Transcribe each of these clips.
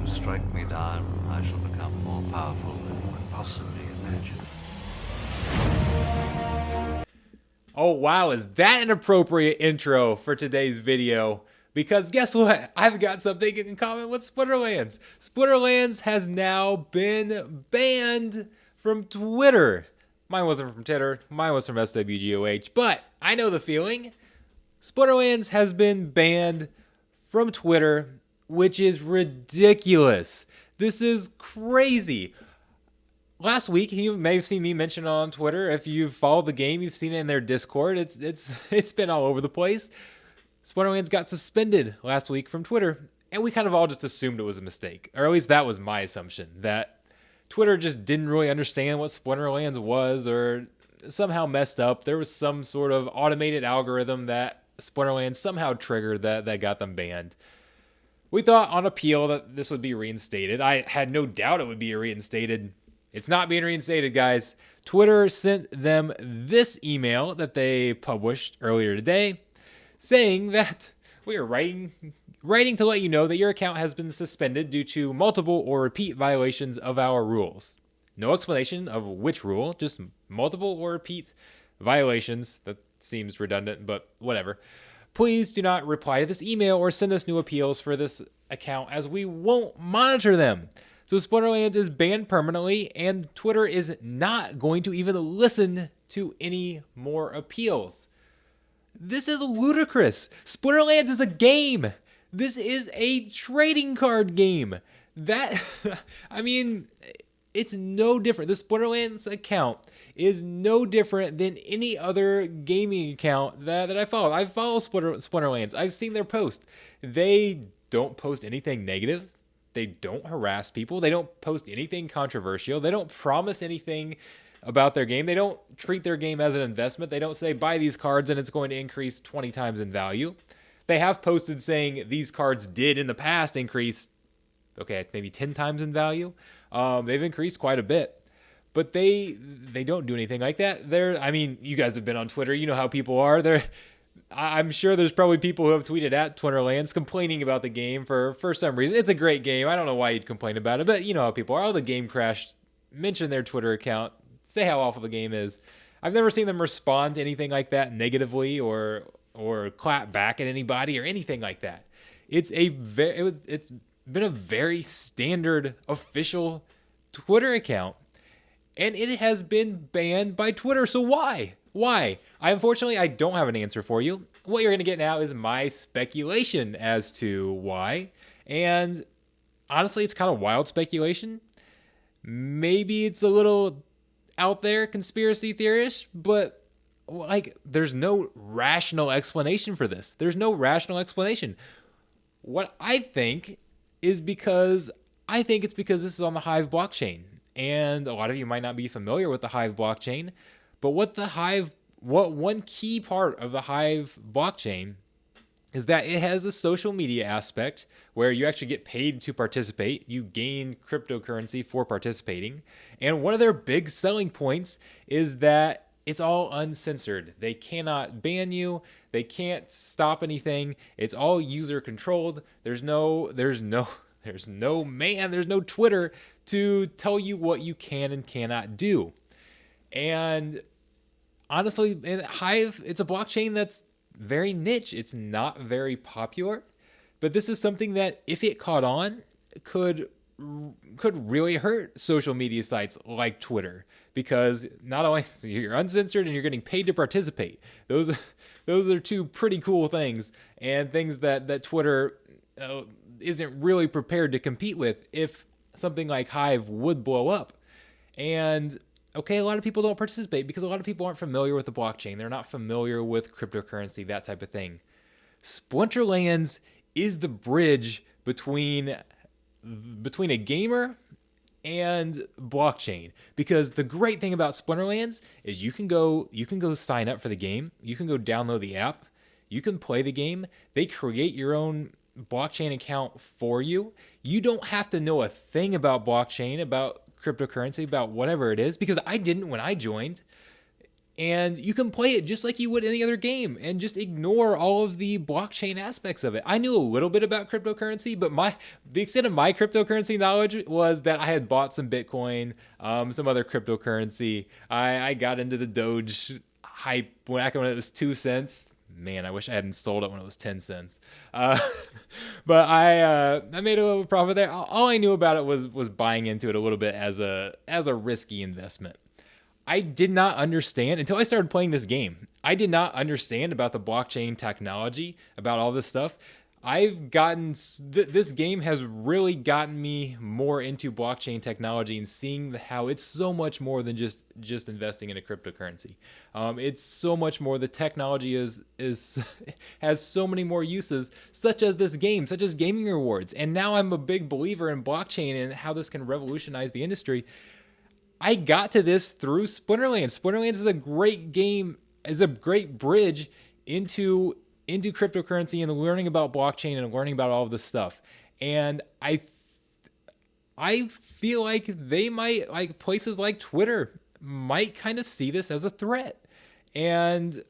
you strike me down, I shall become more powerful than you could possibly imagine. Oh wow, is that an appropriate intro for today's video? Because guess what? I've got something in common with Splinterlands. Splinterlands has now been banned from Twitter. Mine wasn't from Twitter, mine was from SWGOH, but I know the feeling. Splinterlands has been banned from Twitter, which is ridiculous. This is crazy. Last week, you may have seen me mention on Twitter. If you've followed the game, you've seen it in their Discord. It's been all over the place. Splinterlands got suspended last week from Twitter, and we kind of all just assumed it was a mistake, or at least that was my assumption, that Twitter just didn't really understand what Splinterlands was, or somehow messed up. There was some sort of automated algorithm that Splinterlands somehow triggered that got them banned. We thought on appeal that this would be reinstated. I had no doubt it would be reinstated. It's not being reinstated, guys. Twitter sent them this email that they published earlier today saying that we are writing to let you know that your account has been suspended due to multiple or repeat violations of our rules. No explanation of which rule, just multiple or repeat violations. That seems redundant, but whatever. Please do not reply to this email or send us new appeals for this account as we won't monitor them. So Splinterlands is banned permanently, and Twitter is not going to even listen to any more appeals. This is ludicrous. Splinterlands is a game. This is a trading card game. I mean, it's no different. The Splinterlands account is no different than any other gaming account that I follow. I follow Splinterlands. I've seen their posts. They don't post anything negative. They don't harass people. They don't post anything controversial. They don't promise anything about their game. They don't treat their game as an investment. They don't say buy these cards and it's going to increase 20 times in value. They have posted saying these cards did in the past increase, maybe 10 times in value. They've increased quite a bit. But they don't do anything like that. You guys have been on Twitter. You know how people are. I'm sure there's probably people who have tweeted at Splinterlands complaining about the game for some reason. It's a great game. I don't know why you'd complain about it, but you know how people are. Oh, the game crashed. Mention their Twitter account. Say how awful the game is. I've never seen them respond to anything like that negatively or clap back at anybody or anything like that. It's been a very standard official Twitter account, and it has been banned by Twitter. So why? Why? Unfortunately, I don't have an answer for you. What you're going to get now is my speculation as to why. And honestly, it's kind of wild speculation. Maybe it's a little out there, conspiracy theorist, but there's no rational explanation for this. There's no rational explanation. What I think is because it's because this is on the Hive blockchain. And a lot of you might not be familiar with the Hive blockchain. But what one key part of the Hive blockchain is that it has a social media aspect where you actually get paid to participate. You gain cryptocurrency for participating. And one of their big selling points is that it's all uncensored. They cannot ban you. They can't stop anything. It's all user controlled. There's no Twitter to tell you what you can and cannot do. And honestly, Hive, it's a blockchain that's very niche. It's not very popular, but this is something that if it caught on could really hurt social media sites like Twitter, because not only you're uncensored and you're getting paid to participate. Those are two pretty cool things, and things that Twitter isn't really prepared to compete with if something like Hive would blow up. And a lot of people don't participate because a lot of people aren't familiar with the blockchain. They're not familiar with cryptocurrency, that type of thing. Splinterlands is the bridge between a gamer and blockchain, because the great thing about Splinterlands is you can go sign up for the game. You can go download the app. You can play the game. They create your own blockchain account for you. You don't have to know a thing about blockchain, about cryptocurrency, about whatever it is, because I didn't when I joined. and you can play it just like you would any other game and just ignore all of the blockchain aspects of it. I knew a little bit about cryptocurrency, but the extent of my cryptocurrency knowledge was that I had bought some Bitcoin, some other cryptocurrency. I got into the Doge hype back when it was 2 cents. Man, I wish I hadn't sold it when it was 10 cents. But I made a little profit there. All I knew about it was buying into it a little bit as a risky investment. I did not understand until I started playing this game. I did not understand about the blockchain technology, about all this stuff. This game has really gotten me more into blockchain technology and seeing how it's so much more than just investing in a cryptocurrency. It's so much more. The technology is has so many more uses, such as this game, such as gaming rewards. And now I'm a big believer in blockchain and how this can revolutionize the industry. I got to this through Splinterlands. Splinterlands is a great game, is a great bridge into cryptocurrency and learning about blockchain and learning about all of this stuff. And I feel like they might, like places like Twitter might kind of see this as a threat. And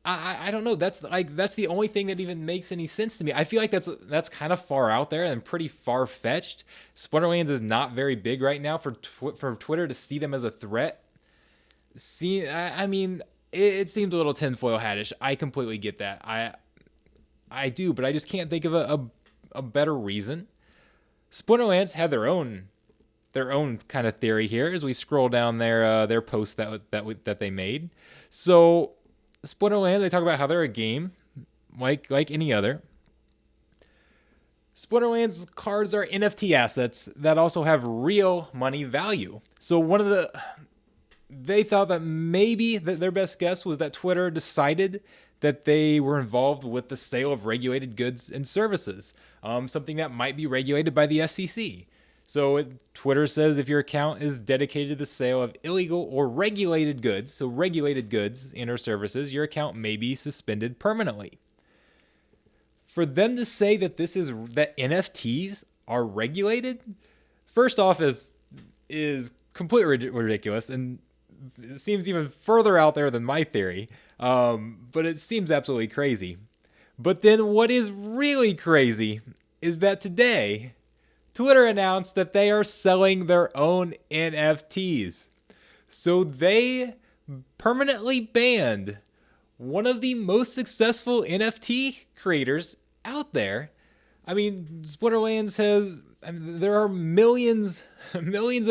I don't know. That's the only thing that even makes any sense to me. I feel like that's kind of far out there and pretty far fetched. Splinterlands is not very big right now for Twitter to see them as a threat. I mean, it seems a little tinfoil hattish. I completely get that. I do, but I just can't think of a better reason. Splinterlands had their own kind of theory here as we scroll down their post that they made. So Splinterlands, they talk about how they're a game like any other. Splinterlands cards are NFT assets that also have real money value. So they thought that maybe their best guess was that Twitter decided that they were involved with the sale of regulated goods and services, something that might be regulated by the SEC. So Twitter says if your account is dedicated to the sale of illegal or regulated goods, so regulated goods and or services, your account may be suspended permanently. For them to say that that NFTs are regulated, first off is completely ridiculous, and it seems even further out there than my theory. But it seems absolutely crazy. But then what is really crazy is that today Twitter announced that they are selling their own NFTs. So they permanently banned one of the most successful NFT creators out there. I mean, there are millions and millions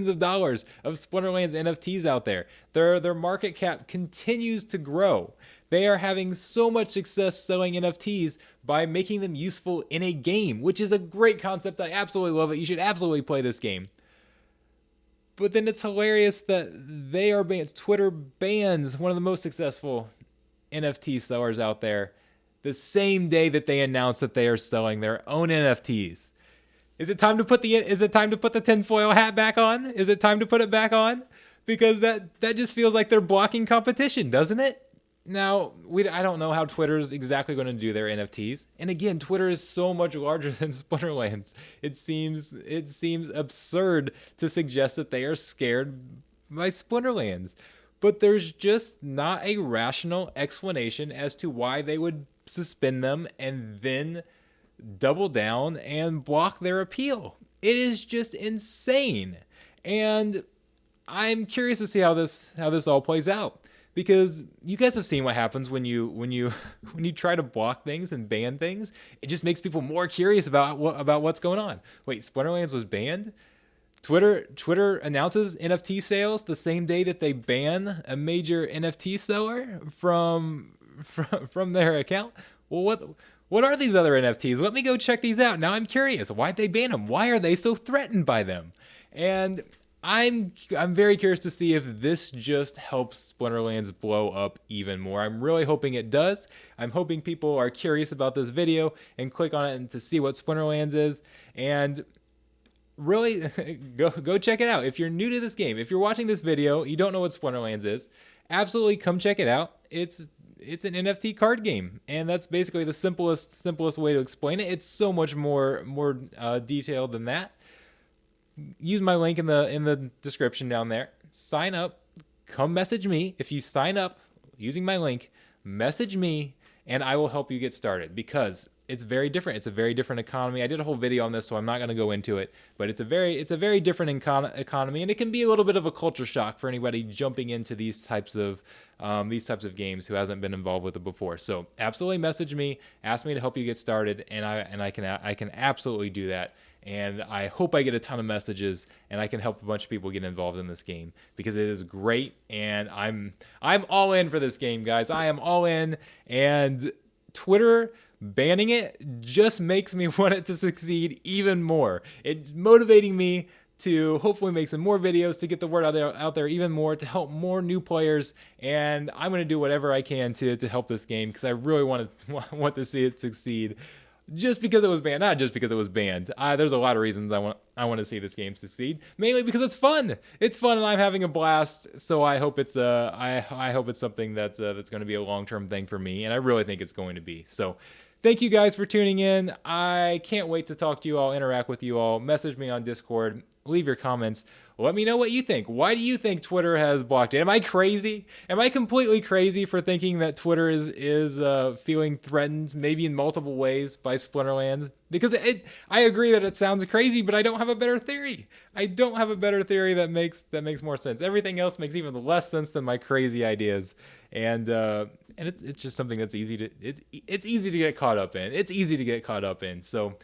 of dollars of Splinterlands NFTs out there. Their market cap continues to grow. They are having so much success selling NFTs by making them useful in a game, which is a great concept. I absolutely love it. You should absolutely play this game. But then it's hilarious that Twitter bans one of the most successful NFT sellers out there the same day that they announce that they are selling their own NFTs. Is it time to put the tinfoil hat back on? Is it time to put it back on? Because that just feels like they're blocking competition, doesn't it? Now, I don't know how Twitter's exactly going to do their NFTs. And again, Twitter is so much larger than Splinterlands. It seems absurd to suggest that they are scared by Splinterlands. But there's just not a rational explanation as to why they would suspend them and then double down and block their appeal. It is just insane. And I'm curious to see how this all plays out. Because you guys have seen what happens when you try to block things and ban things. It just makes people more curious about what's going on. Wait, Splinterlands was banned? Twitter announces NFT sales the same day that they ban a major NFT seller from their account. Well, what are these other NFTs? Let me go check these out. Now I'm curious. Why'd they ban them? Why are they so threatened by them? And I'm very curious to see if this just helps Splinterlands blow up even more. I'm really hoping it does. I'm hoping people are curious about this video and click on it and to see what Splinterlands is. And really, go check it out. If you're new to this game, if you're watching this video, you don't know what Splinterlands is, absolutely come check it out. It's an NFT card game, and that's basically the simplest way to explain it. It's so much more detailed than that. Use my link in the description down there. Sign up, come message me. If you sign up using my link, message me and I will help you get started, because it's very different. It's a very different economy. I did a whole video on this, so I'm not going to go into it, but it's a very different economy, and it can be a little bit of a culture shock for anybody jumping into these types of games who hasn't been involved with it before. So absolutely message me, ask me to help you get started, and I can absolutely do that. And I hope I get a ton of messages and I can help a bunch of people get involved in this game, because it is great, and I'm all in for this game, guys. I am all in, and Twitter banning it just makes me want it to succeed even more. It's motivating me to hopefully make some more videos to get the word out there even more, to help more new players, and I'm going to do whatever I can to help this game, because I really want to see it succeed. Just because it was banned, not just because it was banned. There's a lot of reasons I want to see this game succeed. Mainly because it's fun. It's fun, and I'm having a blast. So I hope it's I hope it's something that's going to be a long-term thing for me, and I really think it's going to be. So thank you guys for tuning in. I can't wait to talk to you all, interact with you all. Message me on Discord. Leave your comments. Let me know what you think. Why do you think Twitter has blocked it? Am I crazy? Am I completely crazy for thinking that Twitter is feeling threatened, maybe in multiple ways, by Splinterlands? Because I agree that it sounds crazy, but I don't have a better theory. I don't have a better theory that makes more sense. Everything else makes even less sense than my crazy ideas, and it's just something that's easy to get caught up in. It's easy to get caught up in. So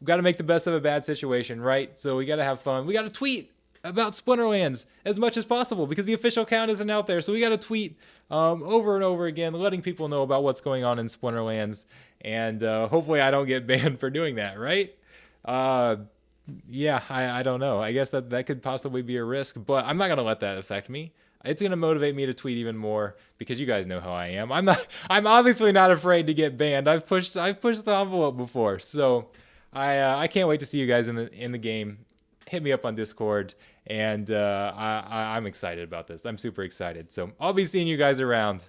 we've got to make the best of a bad situation, right? So we got to have fun. We got to tweet about Splinterlands as much as possible, because the official count isn't out there. So we got to tweet over and over again, letting people know about what's going on in Splinterlands. And hopefully I don't get banned for doing that, right? Yeah, I don't know. I guess that could possibly be a risk, but I'm not going to let that affect me. It's going to motivate me to tweet even more, because you guys know how I am. I'm obviously not afraid to get banned. I've pushed the envelope before. So I can't wait to see you guys in the game. Hit me up on Discord, and I'm excited about this. I'm super excited. So I'll be seeing you guys around.